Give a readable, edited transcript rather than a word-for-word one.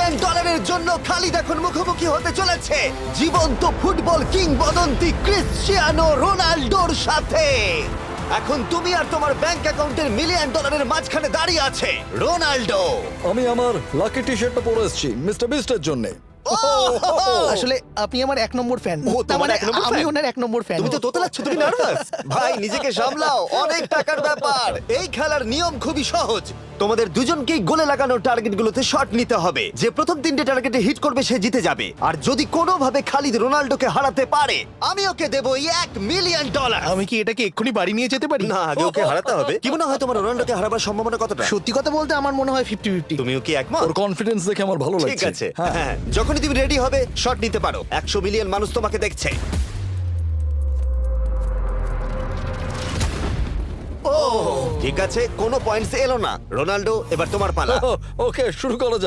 $1 জন্য খালিদ এখন মুখোমুখি হতে চলেছে জীবন্ত ফুটবল কিংবদন্তি ক্রিশ্চিয়ানো রোনাল্ডোর সাথে। এখন তুমি আর তোমার ব্যাংক অ্যাকাউন্টের $1,000,000 মাঝখানে দাঁড়িয়ে আছে রোনাল্ডো। আমি আমার লাকি টি শার্টটা পরে এসেছি মিস্টার বিস্টের জন্য। আসলে আপনি আমার 1 নম্বর ফ্যান। ও, তোমার এক নম্বর আমি fan? ওনার 1 নম্বর ফ্যান। তুমি তো তোতলাচ্ছ, তুমি নার্ভাস। ভাই নিজেকে সামলাও, অনেক টাকার ব্যাপার। এই খেলার নিয়ম খুবই সহজ। তোমাদের দুজনকেই গোলে লাগানো টার্গেটগুলোতে শট নিতে হবে। যে প্রথম 3টে টার্গেটে হিট করবে সে জিতে যাবে। আর যদি কোনোভাবে খালিদ রোনাল্ডোকে হারাতে পারে আমি ওকে দেবো $1,000,000। আমি কি এটাকে এক্ষুনি বাড়ি নিয়ে যেতে পারি? না, আগে ওকে হারাতে হবে। কি মনে হয় তোমার রোনাল্ডোকে হারাবার সম্ভাবনা কতটা? সত্যি কথা বলতে আমার মনে হয় 50-50। তুমিও কি একমত? ওর কনফিডেন্স দেখে আমার ভালো লাগছে। ঠিক আছে, হ্যাঁ। হ্যাঁ, যখনই তুমি রেডি হবে শট নিতে পারো। 100 মিলিয়ন মানুষ তোমাকে দেখছে। ও ঠিক আছে, কোনো পয়েন্টস এলো না। রোনাল্ডো, এবার তোমার পালা। ওকে শুরু করা যাক।